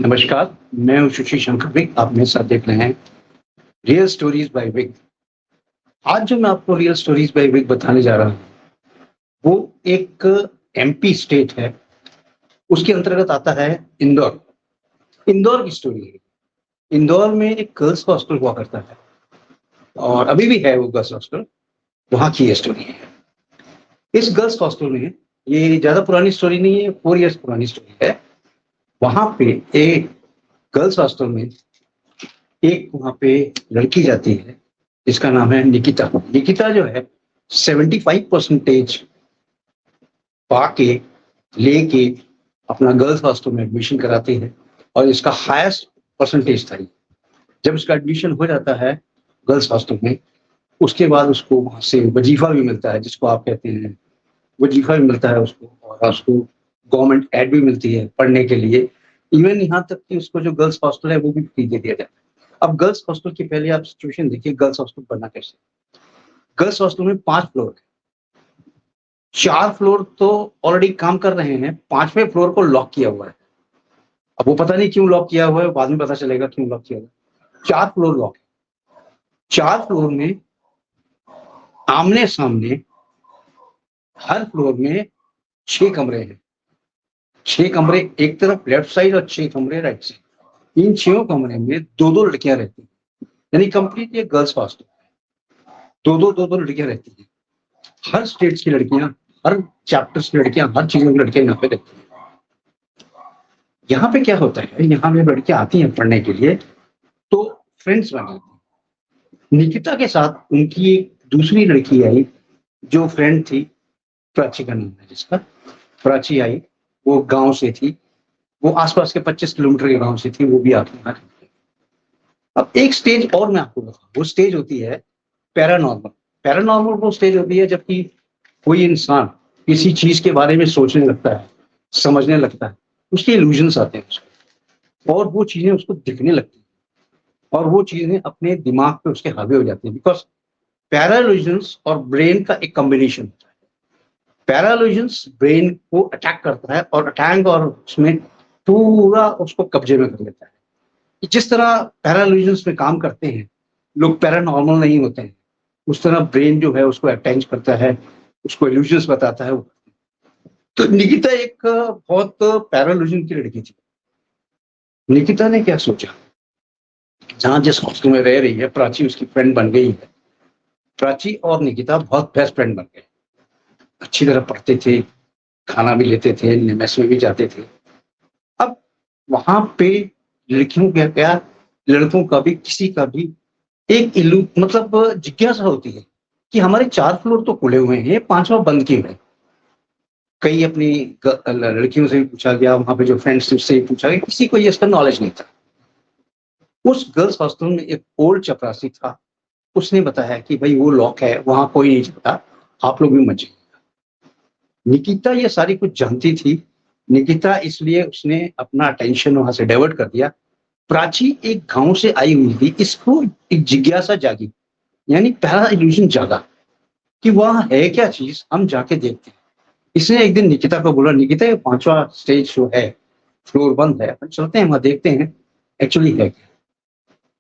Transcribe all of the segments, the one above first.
नमस्कार, मैं हूँ सुशी शंकर विक। आप मेरे साथ देख रहे हैं रियल स्टोरीज बाय विक। आज जो मैं आपको रियल स्टोरीज बाय विक बताने जा रहा हूँ, वो एक एमपी स्टेट है, उसके अंतर्गत आता है इंदौर। इंदौर की स्टोरी है। इंदौर में एक गर्ल्स हॉस्टल हुआ करता है और अभी भी है वो गर्ल्स हॉस्टल, वहाँ की ये स्टोरी है। इस गर्ल्स हॉस्टल में ये ज़्यादा पुरानी स्टोरी नहीं है, 4 इयर्स पुरानी स्टोरी है। वहाँ पे एक गर्ल्स हॉस्टल में एक वहाँ पे लड़की जाती है जिसका नाम है निकिता। निकिता जो है 75% पाके लेके अपना गर्ल्स हॉस्टल में एडमिशन कराती है और इसका हाईएस्ट परसेंटेज था ये। जब उसका एडमिशन हो जाता है गर्ल्स हॉस्टल में, उसके बाद उसको वहाँ से वजीफा भी मिलता है, जिसको आप कहते हैं वजीफा भी मिलता है उसको, और उसको गवर्नमेंट एड भी मिलती है पढ़ने के लिए। इवन यहाँ तक कि उसको जो गर्ल्स हॉस्टल है वो भी फ्री दे दिया जाता है। अब गर्ल्स हॉस्टल की पहले आप सिचुएशन देखिए, गर्ल्स हॉस्टल बनना कैसे। गर्ल्स हॉस्टल में 5 फ्लोर है। 4 फ्लोर तो ऑलरेडी काम कर रहे हैं, 5वें फ्लोर को लॉक किया हुआ है। अब वो पता नहीं क्यों लॉक किया हुआ है, बाद में पता चलेगा क्यों लॉक किया हुआ है। 4 फ्लोर लॉक है। 4 फ्लोर में आमने सामने हर फ्लोर में 6 कमरे हैं। 6 कमरे एक तरफ लेफ्ट साइड और 6 कमरे राइट साइड। इन 6 कमरे में 2-2 लड़कियां रहती हैं, यानी कंप्लीट ये गर्ल्स हॉस्टल। 2-2 लड़कियां रहती हैं। हर स्टेट्स की लड़कियां, हर चैप्टर्स की लड़कियां, हर चीजों की लड़कियां यहाँ पे रहती हैं। यहाँ पे क्या होता है, यहाँ में लड़कियां आती हैं पढ़ने के लिए तो फ्रेंड्स बन जाती हैं। निकिता के साथ उनकी एक दूसरी लड़की आई जो फ्रेंड थी, प्राची का नाम है जिसका। प्राची आई, वो गांव से थी, वो आसपास के 25 किलोमीटर के गांव से थी, वो भी आती है। अब एक स्टेज और मैं आपको बताऊं, वो स्टेज होती है पैरानॉर्मल। पैरानॉर्मल वो स्टेज होती है जबकि कोई इंसान किसी चीज के बारे में सोचने लगता है, समझने लगता है, उसके इल्यूजन्स आते हैं उसको, और वो चीजें उसको दिखने लगती हैं और वो चीजें अपने दिमाग पे उसके हावी हो जाती हैं। बिकॉज पैराइल्यूजन्स और ब्रेन का एक कॉम्बिनेशन होता है। पैराइल्यूजन्स ब्रेन को अटैक करता है और अटैक और उसमें पूरा उसको कब्जे में कर लेता है। जिस तरह पैराइल्यूजन्स में काम करते हैं लोग, पैरानॉर्मल नहीं होते हैं, उस तरह ब्रेन जो है उसको अटैच करता है, उसको इल्यूजन्स बताता है। तो निकिता एक बहुत पैराइल्यूजन की लड़की थी। निकिता ने क्या सोचा, जहां जिस हॉस्टल में रह रही है, प्राची उसकी फ्रेंड बन गई है। प्राची और निकिता बहुत बेस्ट फ्रेंड बन गए। अच्छी तरह पढ़ते थे, खाना भी लेते थे, मेस में भी जाते थे। अब वहां पे लड़कियों का क्या, लड़कों का भी, किसी का भी एक इल्लू मतलब जिज्ञासा होती है कि हमारे 4 फ्लोर तो खुले हुए हैं, 5वां बंद क्यों है। कई अपनी लड़कियों से भी पूछा गया, वहां पे जो फ्रेंड्स से भी पूछा गया, किसी को ये इसका नॉलेज नहीं था। उस गर्ल्स हॉस्टल में एक ओल्ड चपरासी था, उसने बताया कि भाई वो लॉक है, वहां कोई नहीं जाता, आप लोग भी मत जाइए। निकिता ये सारी कुछ जानती थी। निकिता इसलिए उसने अपना अटेंशन वहां से डाइवर्ट कर दिया। प्राची एक गांव से आई हुई थी, इसको एक जिज्ञासा जागी, यानी पहला इल्यूजन जागा कि वहां है क्या चीज, हम जाके देखते हैं। इसने एक दिन निकिता को बोला, निकिता ये 5वां स्टेज जो है, फ्लोर बंद है, अपन चलते हैं वहां देखते हैं एक्चुअली है क्या।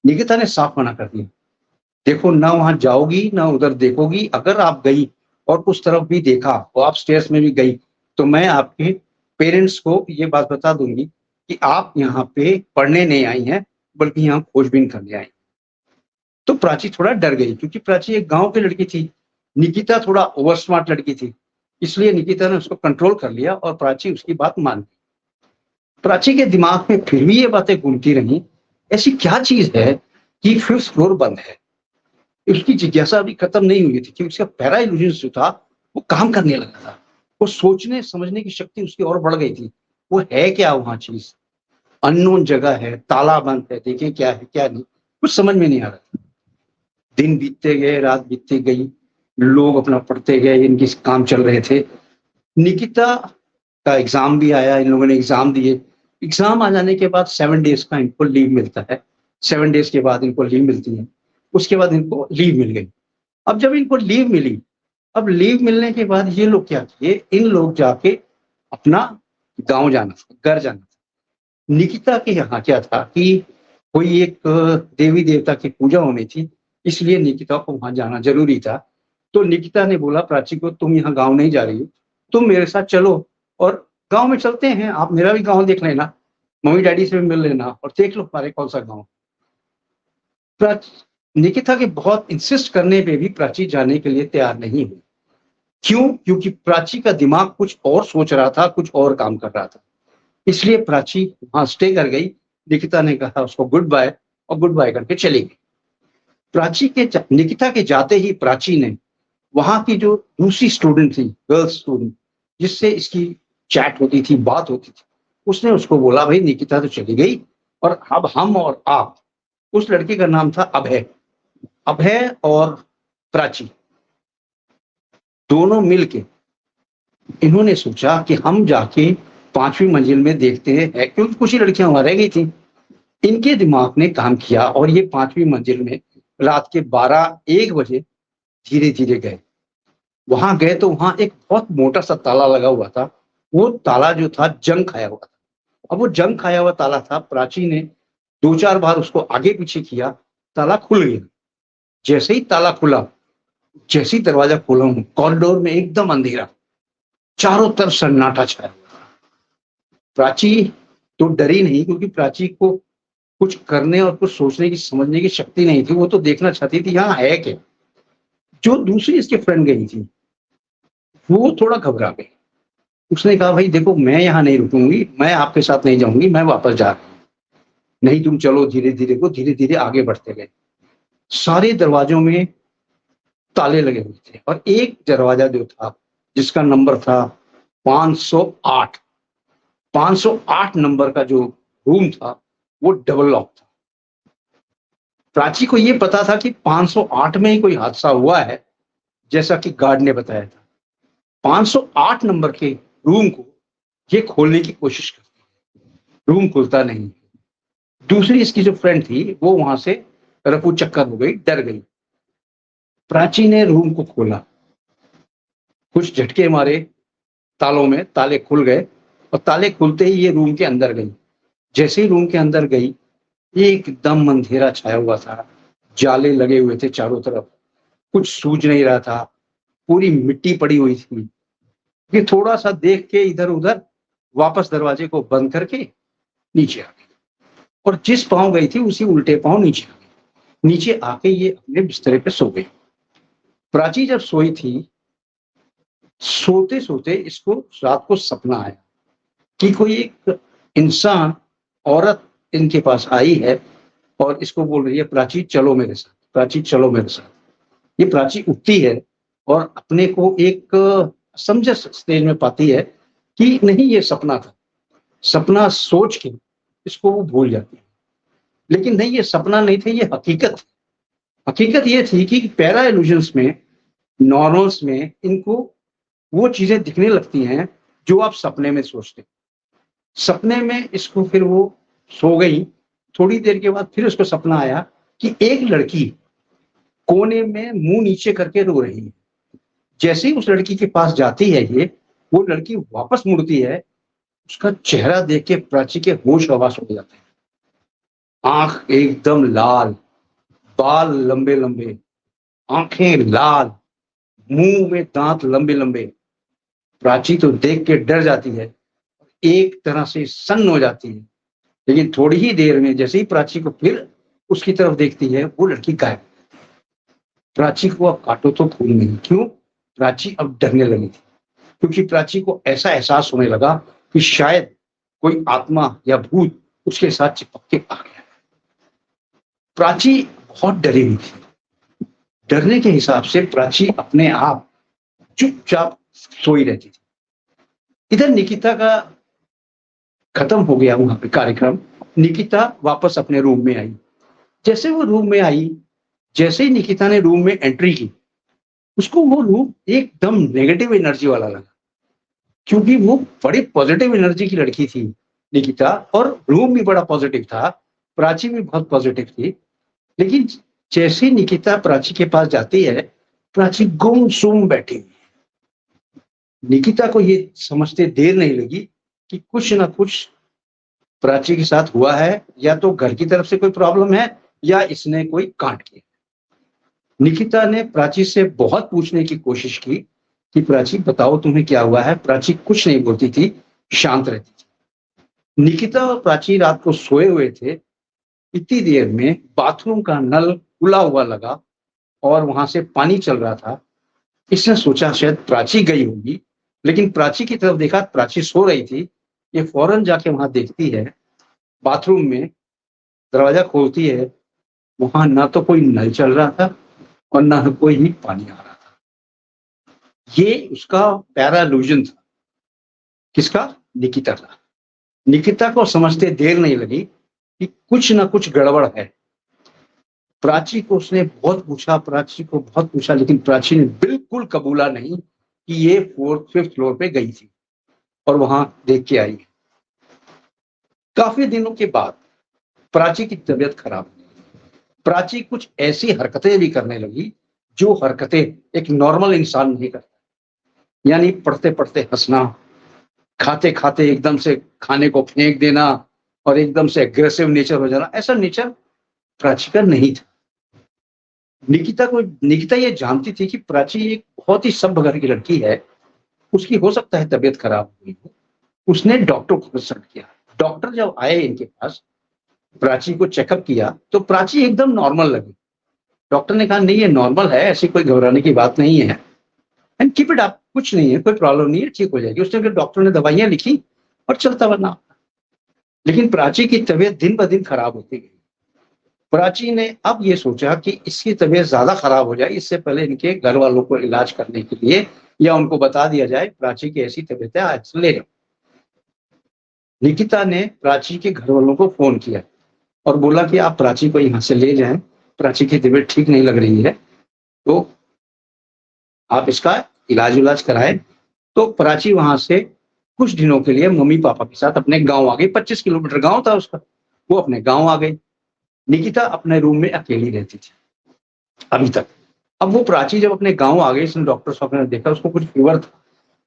निकिता ने साफ मना कर दिया, देखो ना वहां जाओगी ना उधर देखोगी, अगर आप गई और उस तरफ भी देखा और आप स्टेयर्स में भी गई तो मैं आपके पेरेंट्स को ये बात बता दूंगी कि आप यहाँ पे पढ़ने नहीं आई हैं, बल्कि यहाँ खोजबीन करने आई। तो प्राची थोड़ा डर गई, क्योंकि प्राची एक गांव की लड़की थी, निकिता थोड़ा ओवर स्मार्ट लड़की थी। इसलिए निकिता ने उसको कंट्रोल कर लिया और प्राची उसकी बात मान ली। प्राची के दिमाग में फिर भी ये बातें घूमती रही, ऐसी क्या चीज है कि 5th फ्लोर बंद है। उसकी जिज्ञासा अभी खत्म नहीं हुई थी कि उसका पैरा इल्यूजन जो था वो काम करने लगा था। वो सोचने समझने की शक्ति उसकी और बढ़ गई थी। वो है क्या वहां चीज, अननोन जगह है, ताला बंद है, देखें क्या है क्या नहीं, कुछ समझ में नहीं आ रहा था। दिन बीतते गए, रात बीतती गई, लोग अपना पढ़ते गए, इनके काम चल रहे थे। निकिता का एग्जाम भी आया, इन लोगों ने एग्जाम दिए। एग्जाम आ जाने के बाद 7 डेज का इनको लीव मिलता है। 7 डेज के बाद इनको लीव मिलती है। उसके बाद इनको लीव मिल गई। अब जब इनको लीव मिली, अब लीव मिलने के बाद ये लोग क्या किए, इन लोग जाके अपना गांव जाना था, घर जाना था। निकिता के यहाँ क्या था कि कोई एक देवी देवता की पूजा होनी थी, इसलिए निकिता को वहां जाना जरूरी था। तो निकिता ने बोला प्राची को, तुम यहाँ गांव नहीं जा रही हो, तुम मेरे साथ चलो और गांव में चलते हैं, आप मेरा भी गांव देख लेना, मम्मी डैडी से भी मिल लेना और देख लो हमारे कौन सा गांव। निकिता के बहुत इंसिस्ट करने पे भी प्राची जाने के लिए तैयार नहीं हुई। क्यों? क्योंकि प्राची का दिमाग कुछ और सोच रहा था, कुछ और काम कर रहा था। इसलिए प्राची वहां स्टे कर गई। निकिता ने कहा उसको गुड बाय और गुड बाय करके चली गई। निकिता के जाते ही प्राची ने वहां की जो दूसरी स्टूडेंट थी, गर्ल्स स्टूडेंट, जिससे इसकी चैट होती थी, बात होती थी, उसने उसको बोला भाई निकिता तो चली गई और अब हम और आप, उस लड़के का नाम था अभय, अभय और प्राची दोनों मिलके इन्होंने सोचा कि हम जाके 5वीं मंजिल में देखते हैं, क्योंकि कुछ ही लड़कियां वहां रह गई थी। इनके दिमाग ने काम किया और ये 5वीं मंजिल में रात के 12-1 बजे धीरे धीरे गए। वहां गए तो वहां एक बहुत मोटा सा ताला लगा हुआ था। वो ताला जो था जंग खाया हुआ था। अब वो जंग खाया हुआ ताला था, प्राची ने 2-4 बार उसको आगे पीछे किया, ताला खुल गया। जैसे ही ताला खुला, जैसे ही दरवाजा खोला हूं, कॉरिडोर में एकदम अंधेरा, चारों तरफ सन्नाटा छाया हुआ। प्राची तो डरी नहीं, क्योंकि प्राची को कुछ करने और कुछ सोचने की, समझने की शक्ति नहीं थी। वो तो देखना चाहती थी यहाँ है क्या। जो दूसरी इसके फ्रेंड गई थी वो थोड़ा घबरा गई। उसने कहा भाई देखो, मैं यहाँ नहीं रुकूंगी, मैं आपके साथ नहीं जाऊंगी, मैं वापस जा रही हूँ। नहीं तुम चलो धीरे धीरे। वो धीरे धीरे आगे बढ़ते गए। सारे दरवाजों में ताले लगे हुए थे और एक दरवाजा जो था, जिसका नंबर था 508, 508 नंबर का जो रूम था वो डबल लॉक था। प्राची को ये पता था कि 508 में ही कोई हादसा हुआ है, जैसा कि गार्ड ने बताया था। 508 नंबर के रूम को ये खोलने की कोशिश करती है, रूम खुलता नहीं। दूसरी इसकी जो फ्रेंड थी वो वहां से रफू चक्कर हो गई, डर गई। प्राची ने रूम को खोला, कुछ झटके मारे तालों में, ताले खुल गए और ताले खुलते ही ये रूम के अंदर गई। जैसे ही रूम के अंदर गई, एकदम अंधेरा छाया हुआ था, जाले लगे हुए थे चारों तरफ, कुछ सूझ नहीं रहा था, पूरी मिट्टी पड़ी हुई थी। ये थोड़ा सा देख के इधर उधर वापस दरवाजे को बंद करके नीचे आ गई और जिस पांव गई थी उसी उल्टे पांव नीचे आ गई। नीचे आके ये अपने बिस्तरे पे सो गई। प्राची जब सोई थी, सोते सोते इसको रात को सपना आया कि कोई एक इंसान, औरत इनके पास आई है और इसको बोल रही है प्राची चलो मेरे साथ, प्राची चलो मेरे साथ। ये प्राची उठती है और अपने को एक समझ स्टेज में पाती है कि नहीं ये सपना था। सपना सोच के इसको वो भूल जाती है, लेकिन नहीं ये सपना नहीं थे, ये हकीकत। हकीकत ये थी कि पैरा इल्यूजन्स में, नॉर्मल्स में इनको वो चीजें दिखने लगती हैं जो आप सपने में सोचते। सपने में इसको फिर वो सो गई। थोड़ी देर के बाद फिर उसको सपना आया कि एक लड़की कोने में मुंह नीचे करके रो रही है। जैसे ही उस लड़की के पास जाती है ये, वो लड़की वापस मुड़ती है, उसका चेहरा देख के प्राची के होश हवास हो जाते हैं। आंख एकदम लाल, बाल लंबे लंबे, आंखें लाल, मुंह में दांत लंबे लंबे। प्राची तो देख के डर जाती है, एक तरह से सन्न हो जाती है। लेकिन थोड़ी ही देर में जैसे ही प्राची को फिर उसकी तरफ देखती है, वो लड़की गायब। प्राची को अब काटो तो खून नहीं। क्यों? प्राची अब डरने लगी थी, क्योंकि प्राची को ऐसा एहसास होने लगा कि शायद कोई आत्मा या भूत उसके साथ चिपक के आ गया। प्राची बहुत डरी हुई थी। डरने के हिसाब से प्राची अपने आप चुपचाप सोई रहती थी। इधर निकिता का खत्म हो गया वहां पे कार्यक्रम। निकिता वापस अपने रूम में आई। जैसे वो रूम में आई, जैसे ही निकिता ने रूम में एंट्री की, उसको वो रूम एकदम नेगेटिव एनर्जी वाला लगा, क्योंकि वो बड़ी पॉजिटिव एनर्जी की लड़की थी निकिता, और रूम भी बड़ा पॉजिटिव था, प्राची भी बहुत पॉजिटिव थी। लेकिन जैसे ही निकिता प्राची के पास जाती है, प्राची गुमसुम बैठी हुई। निकिता को ये समझते देर नहीं लगी कि कुछ ना कुछ प्राची के साथ हुआ है, या तो घर की तरफ से कोई प्रॉब्लम है या इसने कोई कांड किया। निकिता ने प्राची से बहुत पूछने की कोशिश की कि प्राची बताओ तुम्हें क्या हुआ है। प्राची कुछ नहीं बोलती थी, शांत रहती थी। निकिता और प्राची रात को सोए हुए थे, इतनी देर में बाथरूम का नल खुला हुआ लगा और वहां से पानी चल रहा था। इसने सोचा शायद प्राची गई होगी, लेकिन प्राची की तरफ देखा, प्राची सो रही थी। ये फौरन जाके वहां देखती है, बाथरूम में दरवाजा खोलती है, वहां ना तो कोई नल चल रहा था और ना कोई ही पानी आ रहा था। ये उसका पैरालूजन था। किसका? निकिता का। निकिता को समझते देर नहीं लगी कि कुछ ना कुछ गड़बड़ है। प्राची को उसने बहुत पूछा, प्राची को बहुत पूछा, लेकिन प्राची ने बिल्कुल कबूला नहीं कि ये 5th फ्लोर पे गई थी और वहां देख के आई। काफी दिनों के बाद प्राची की तबीयत खराब हुई। प्राची कुछ ऐसी हरकतें भी करने लगी जो हरकतें एक नॉर्मल इंसान नहीं करता। यानी पढ़ते पढ़ते हंसना, खाते खाते एकदम से खाने को फेंक देना और एकदम से एग्रेसिव नेचर हो जाना, ऐसा नेचर प्राची का नहीं था। निकिता ये जानती थी कि प्राची एक बहुत ही सभ्य घर की लड़की है, उसकी हो सकता है तबीयत खराब हुई हो। उसने डॉक्टर को कंसल्ट किया। डॉक्टर जब आए इनके पास, प्राची को चेकअप किया तो प्राची एकदम नॉर्मल लगी। डॉक्टर ने कहा नहीं, ये नॉर्मल है, ऐसी कोई घबराने की बात नहीं है, एंड कीप इट अप, कुछ नहीं है, कोई प्रॉब्लम नहीं है, ठीक हो जाएगी। उसने फिर डॉक्टर ने दवाइयां लिखी और चलता बना। लेकिन प्राची की तबीयत दिन ब दिन खराब होती गई। प्राची ने अब ये सोचा कि इसकी तबीयत ज्यादा खराब हो जाए, इससे पहले इनके घर वालों को इलाज करने के लिए या उनको बता दिया जाए प्राची की ऐसी तबीयत है, आज ले लो। निकिता ने प्राची के घर वालों को फोन किया और बोला कि आप प्राची को यहाँ से ले जाएं, प्राची की तबीयत ठीक नहीं लग रही है, तो आप इसका इलाज उलाज कराएं। तो प्राची वहां से कुछ दिनों के लिए मम्मी पापा के साथ अपने गांव आ गई। 25 किलोमीटर गांव था उसका, वो अपने गांव आ गई। निकिता अपने रूम में अकेली रहती थी अभी तक। अब वो प्राची जब अपने गांव आ गई, इसने डॉक्टर साहब ने देखा उसको कुछ फीवर था,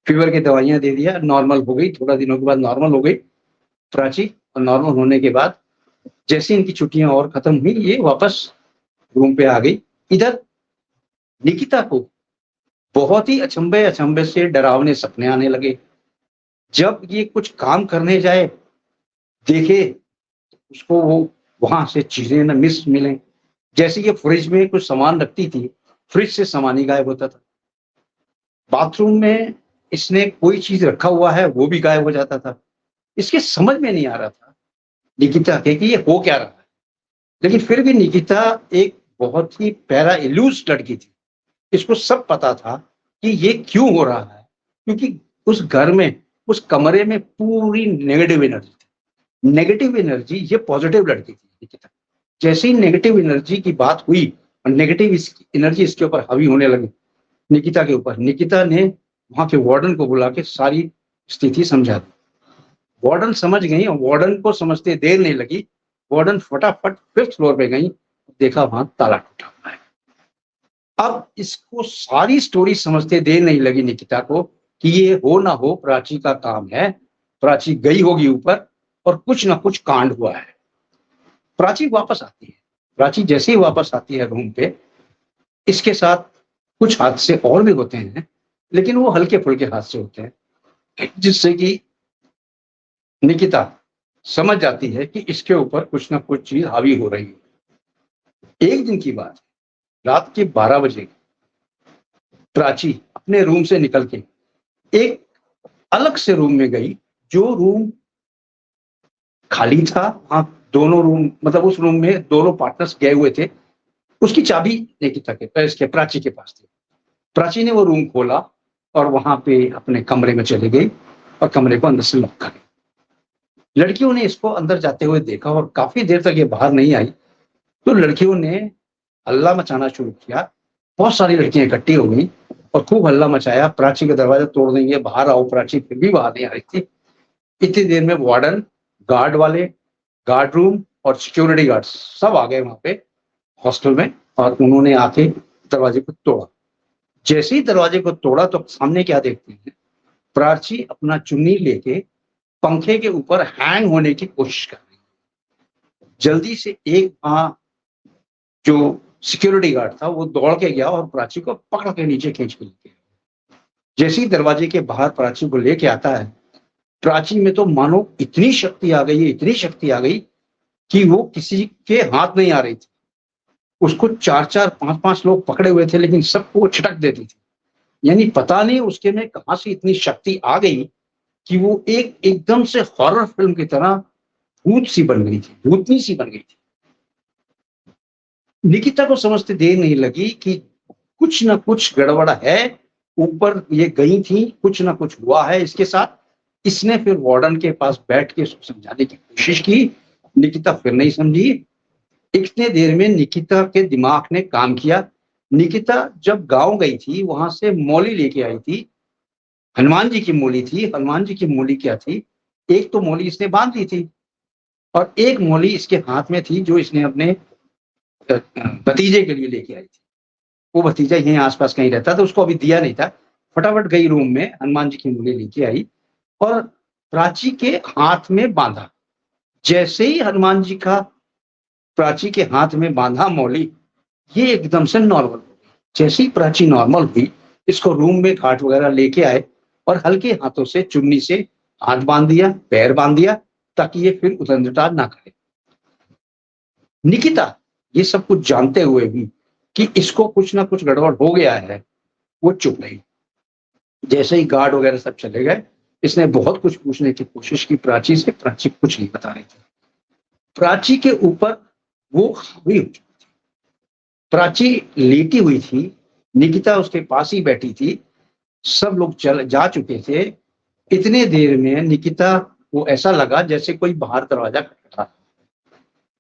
फीवर की दवाइयां दे दिया, नॉर्मल हो गई। थोड़ा दिनों के बाद नॉर्मल हो गई प्राची, और नॉर्मल होने के बाद जैसे इनकी छुट्टियां और खत्म हुई, ये वापस रूम पे आ गई। इधर निकिता को बहुत ही अचंभे अचंभे से डरावने सपने आने लगे। जब ये कुछ काम करने जाए, देखे उसको वो वहां से चीजें न मिस मिले। जैसे ये फ्रिज में कुछ सामान रखती थी, फ्रिज से सामान ही गायब होता था। बाथरूम में इसने कोई चीज रखा हुआ है, वो भी गायब हो जाता था। इसके समझ में नहीं आ रहा था निकिता के कि ये हो क्या रहा है। लेकिन फिर भी निकिता एक बहुत ही पैरा इल्यूज लड़की थी। इसको सब पता था कि ये क्यों हो रहा है, क्योंकि उस घर में, उस कमरे में पूरी नेगेटिव एनर्जी थी। नेगेटिव एनर्जी, ये पॉजिटिव लड़की थी निकिता। जैसे ही नेगेटिव एनर्जी की बात हुई और नेगेटिव एनर्जी इसके ऊपर हावी होने लगी, निकिता के ऊपर, निकिता ने वहां के वार्डन को बुला के सारी स्थिति समझा दी। वार्डन समझ गई और वार्डन को समझते देर नहीं लगी। वार्डन फटाफट 5th फ्लोर पे गई, देखा वहां ताला टूटा हुआ है। अब इसको सारी स्टोरी समझते देर नहीं लगी निकिता को कि ये हो ना हो प्राची का काम है, प्राची गई होगी ऊपर और कुछ ना कुछ कांड हुआ है। प्राची वापस आती है। प्राची जैसे ही वापस आती है रूम पे, इसके साथ कुछ हादसे और भी होते हैं, लेकिन वो हल्के फुल्के हादसे होते हैं, जिससे कि निकिता समझ जाती है कि इसके ऊपर कुछ ना कुछ चीज हावी हो रही है। एक दिन की बात, रात के 12 बजे प्राची अपने रूम से निकल के एक अलग से रूम में गई। जो रूम खाली था, वहां दोनों रूम, मतलब उस रूम में दोनों पार्टनर्स गए हुए थे, उसकी चाबी निकिता के, इसके प्राची के पास थी। प्राची ने वो रूम खोला और वहां पे अपने कमरे में चली गई और कमरे को अंदर से लॉक कर दिया। लड़कियों ने इसको अंदर जाते हुए देखा और काफी देर तक ये बाहर नहीं आई। तो लड़कियों ने हल्ला मचाना शुरू किया। बहुत सारी लड़कियां इकट्ठी हो गई और खूब हल्ला मचाया, प्राची का दरवाजा तोड़ देंगे, बाहर आओ। प्राची फिर भी बाहर नहीं आ रही थी। इतनी देर में वार्डन, गार्ड वाले, गार्ड रूम और सिक्योरिटी गार्ड सब आ गए वहां पे हॉस्टल में, और उन्होंने आके दरवाजे को तोड़ा। जैसे ही दरवाजे को तोड़ा तो सामने क्या देखते हैं, प्राची अपना चुन्नी लेके पंखे के ऊपर हैंग होने की कोशिश कर रही है। जल्दी से एक जो सिक्योरिटी गार्ड था वो दौड़ के गया और प्राची को पकड़ के नीचे खींच के लेके गया। जैसे ही दरवाजे के बाहर प्राची को लेके आता है, प्राची में तो मानो इतनी शक्ति आ गई है, इतनी शक्ति आ गई कि वो किसी के हाथ नहीं आ रही थी। उसको 4-4, 5-5 लोग पकड़े हुए थे, लेकिन सबको वो छिटक देती थी। यानी पता नहीं उसके में कहां से इतनी शक्ति आ गई कि वो एकदम से हॉरर फिल्म की तरह भूत सी बन गई थी, भूतनी सी बन गई थी। निकिता को समझते देर नहीं लगी कि कुछ ना कुछ गड़बड़ है, ऊपर ये गई थी, कुछ ना कुछ हुआ है इसके साथ। इसने फिर वार्डन के पास बैठ के उसको समझाने की कोशिश की, निकिता फिर नहीं समझी। इतने देर में निकिता के दिमाग ने काम किया। निकिता जब गांव गई थी, वहां से मौली लेके आई थी, हनुमान जी की मौली थी। हनुमान जी की मौली क्या थी, एक तो मौली इसने बांध दी थी और एक मौली इसके हाथ में थी जो इसने अपने भतीजे के लिए लेके आई थी। वो भतीजा यहीं आसपास कहीं रहता था, उसको अभी दिया नहीं था। फटाफट गई रूम में, हनुमान जी की मौली लेके आई और प्राची के हाथ में बांधा। जैसे ही हनुमान जी का प्राची के हाथ में बांधा मौली, ये एकदम से नॉर्मल हो गई। जैसे ही प्राची नॉर्मल हुई, इसको रूम में खाट वगैरह लेके आए और हल्के हाथों से चुन्नी से हाथ बांध दिया, पैर बांध दिया, ताकि ये फिर उतरदार ना करे। निकिता ये सब कुछ जानते हुए भी कि इसको कुछ ना कुछ गड़बड़ हो गया है, वो चुप रही। जैसे ही गार्ड वगैरह सब चले गए, इसने बहुत कुछ पूछने की कोशिश की प्राची से, प्राची कुछ नहीं बता रही थी। प्राची के ऊपर वो हावी हो चुकी थी। प्राची लेटी हुई थी, निकिता उसके पास ही बैठी थी, सब लोग चल जा चुके थे। इतने देर में निकिता को ऐसा लगा जैसे कोई बाहर दरवाजा खटखटा।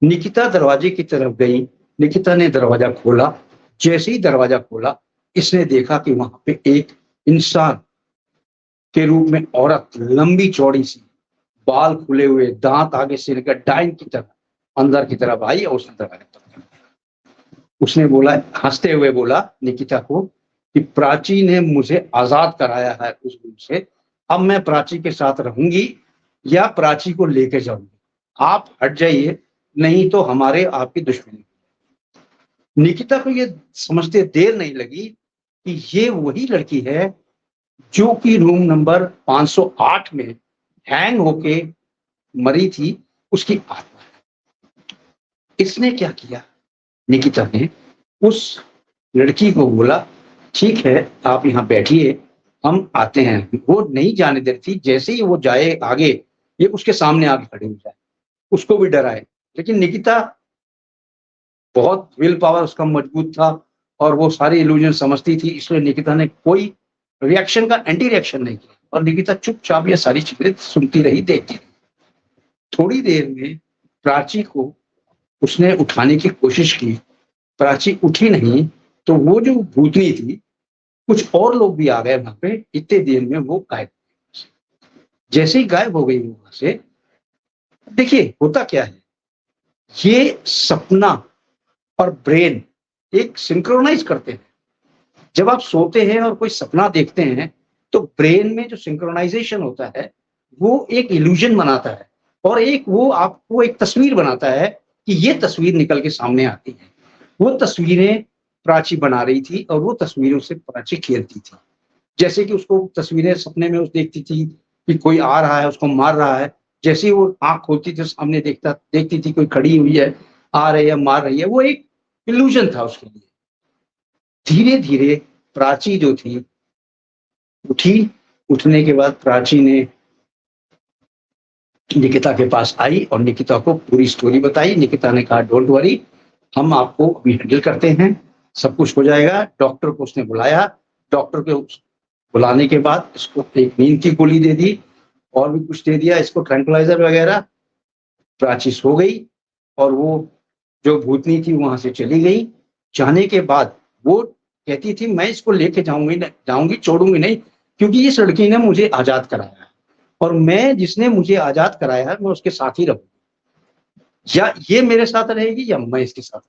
निकिता दरवाजे की तरफ गई, निकिता ने दरवाजा खोला। जैसे ही दरवाजा खोला, इसने देखा कि वहां पे एक इंसान के रूप में औरत, लंबी चौड़ी सी, बाल खुले हुए, दांत आगे से लेकर डाइन की तरफ अंदर की तरफ आई और उसने दरवाजा बंद कर दिया। उसने बोला, हंसते हुए बोला निकिता को कि प्राची ने मुझे आजाद कराया है उस रूम से, अब मैं प्राची के साथ रहूंगी या प्राची को लेके जाऊंगी, आप हट जाइए, नहीं तो हमारे आपकी दुश्मनी। निकिता को ये समझते देर नहीं लगी कि ये वही लड़की है जो कि रूम नंबर 508 में हैंग होके मरी थी, उसकी आत्मा है। इसने क्या किया, निकिता ने उस लड़की को बोला, ठीक है आप यहाँ बैठिए, हम आते हैं। वो नहीं जाने देती, जैसे ही वो जाए आगे, ये उसके सामने आके खड़ी हो जाए, उसको भी डराए। लेकिन निकिता बहुत विल पावर उसका मजबूत था और वो सारी इल्यूजन समझती थी, इसलिए निकिता ने कोई रिएक्शन का एंटी रिएक्शन नहीं किया और निकिता चुपचाप ये सारी चीजें सुनती रही, देखती रही। थोड़ी देर में प्राची को उसने उठाने की कोशिश की, प्राची उठी नहीं, तो वो जो भूतनी थी, कुछ और लोग भी आ गए वहां पे, इतने देर में वो गायब हो गई। जैसे ही गायब हो गई वहां से, देखिए होता क्या है, ये सपना और ब्रेन एक सिंक्रोनाइज करते हैं। जब आप सोते हैं और कोई सपना देखते हैं, तो ब्रेन में जो सिंक्रोनाइजेशन होता है वो एक इल्यूजन बनाता है और एक वो आपको एक तस्वीर बनाता है कि ये तस्वीर निकल के सामने आती है। वो तस्वीरें प्राची बना रही थी और वो तस्वीरों से प्राची खेलती थी। जैसे कि उसको तस्वीरें सपने में उस देखती थी कि कोई आ रहा है, उसको मार रहा है। जैसे ही वो आंख खोलती थी, सामने देखती थी कोई खड़ी हुई है, आ रही है, मार रही है। वो एक इल्यूजन था उसके लिए। धीरे धीरे प्राची जो थी उठी। उठने के बाद प्राची ने निकिता के पास आई और निकिता को पूरी स्टोरी बताई। निकिता ने कहा, डोंट वरी, हम आपको अभी हैंडल करते हैं, सब कुछ हो जाएगा। डॉक्टर को उसने बुलाया। डॉक्टर के बुलाने के बाद इसको एक नींद की गोली दे दी और भी कुछ दे दिया इसको, ट्रैंकुलाइजर वगैरह। प्राची सो गई और वो जो भूतनी थी वहां से चली गई। जाने के बाद वो कहती थी, मैं इसको लेके जाऊंगी, छोड़ूंगी नहीं, क्योंकि इस लड़की ने मुझे आजाद कराया है और मैं जिसने मुझे आजाद कराया है मैं उसके साथ ही रहूंगी, या ये मेरे साथ रहेगी या मैं इसके साथ,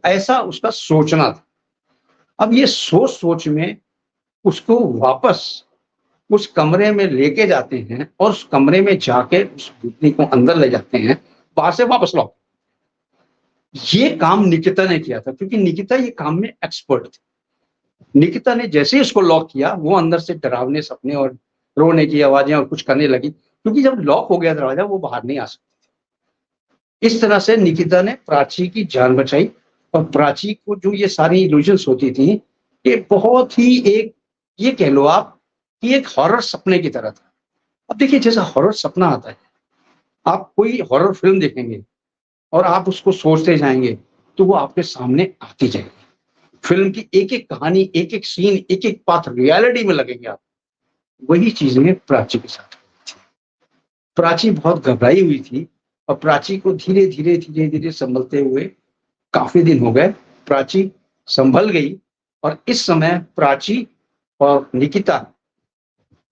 ऐसा उसका सोचना था। अब ये सोच सोच में उसको वापस उस कमरे में लेके जाते हैं और उस कमरे में जाके उस भूतनी को अंदर ले जाते हैं, बाहर से वापस लॉक। ये काम निकिता ने किया था क्योंकि निकिता ये काम में एक्सपर्ट थी। निकिता ने जैसे ही उसको लॉक किया, वो अंदर से डरावने सपने और रोने की आवाजें और कुछ करने लगी, क्योंकि जब लॉक हो गया दरवाजा, वो बाहर नहीं आ सकती। इस तरह से निकिता ने प्राची की जान बचाई और प्राची को जो ये सारी इल्यूजन्स होती थी, ये बहुत ही एक, ये कह लो आप कि एक हॉरर सपने की तरह था। अब देखिए, जैसा हॉरर सपना आता है, आप कोई हॉरर फिल्म देखेंगे और आप उसको सोचते जाएंगे, तो वो आपके सामने आती जाएगी। फिल्म की एक-एक कहानी, एक-एक सीन, एक-एक पात्र रियलिटी में लगेंगे आप। वही चीजें प्राची के साथ हुई थी। प्राची बहुत घबराई हुई थी और प्राची को धीरे-धीरे, धीरे-धीरे संभलते हुए काफ़ी दिन हो गए। प्राची संभल गई और इस समय प्राची और निकिता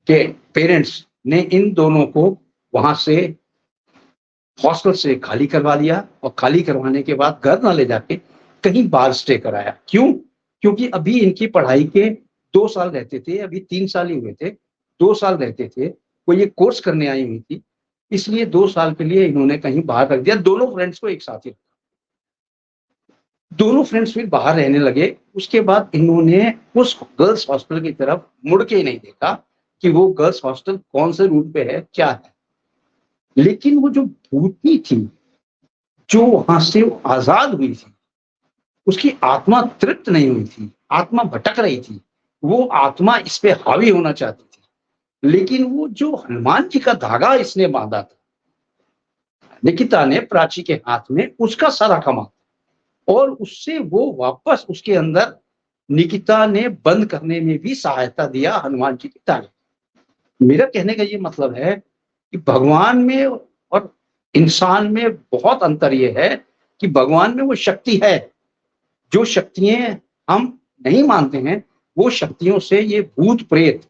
के पेरेंट्स ने इन दोनों को वहाँ से हॉस्टल से खाली करवा दिया और खाली करवाने के बाद घर ना ले जाके कहीं बाहर स्टे कराया। क्यों? क्योंकि अभी इनकी पढ़ाई के 2 साल रहते थे, अभी 3 साल ही हुए थे। 2 साल रहते थे, वो ये कोर्स करने आई हुई थी, इसलिए 2 साल के लिए इन्होंने कहीं बाहर रख दिया, दोनों फ्रेंड्स को एक साथ ही। दोनों फ्रेंड्स फिर बाहर रहने लगे। उसके बाद इन्होंने उस गर्ल्स हॉस्टल की तरफ मुड़ के ही नहीं देखा कि वो गर्ल्स हॉस्टल कौन से रूट पे है, क्या है। लेकिन वो जो भूतनी थी, जो वहां से आजाद हुई थी, उसकी आत्मा तृप्त नहीं हुई थी, आत्मा भटक रही थी। वो आत्मा इस पे हावी होना चाहती थी, लेकिन वो जो हनुमान जी का धागा इसने बांधा था, निकिता ने प्राची के हाथ में, उसका सारा कमा और उससे वो वापस उसके अंदर निकिता ने बंद करने में भी सहायता दिया हनुमान जी के धागे। मेरा कहने का ये मतलब है कि भगवान में और इंसान में बहुत अंतर ये है कि भगवान में वो शक्ति है, जो शक्तियां हम नहीं मानते हैं, वो शक्तियों से ये भूत प्रेत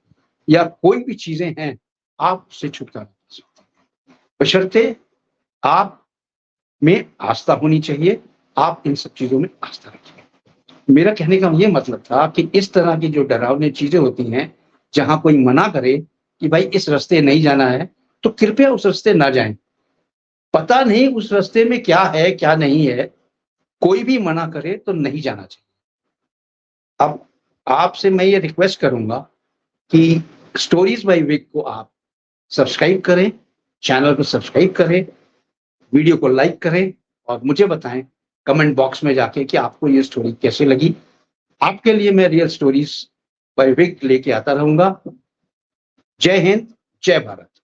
या कोई भी चीजें हैं, आप उससे छुटकारा पा सकते हैं, बशर्ते आप में आस्था होनी चाहिए। आप इन सब चीजों में आस्था रखिए। मेरा कहने का ये मतलब था कि इस तरह की जो डरावनी चीजें होती हैं, जहां कोई मना करे कि भाई इस रास्ते नहीं जाना है, तो कृपया उस रास्ते ना जाएं। पता नहीं उस रास्ते में क्या है, क्या नहीं है, कोई भी मना करे तो नहीं जाना चाहिए। अब आपसे मैं ये रिक्वेस्ट करूंगा कि स्टोरीज बाय विक को आप सब्सक्राइब करें, चैनल को सब्सक्राइब करें, वीडियो को लाइक करें और मुझे बताएं कमेंट बॉक्स में जाके कि आपको ये स्टोरी कैसे लगी। आपके लिए मैं रियल स्टोरीज बाय विक लेके आता रहूंगा। जय हिंद, जय भारत।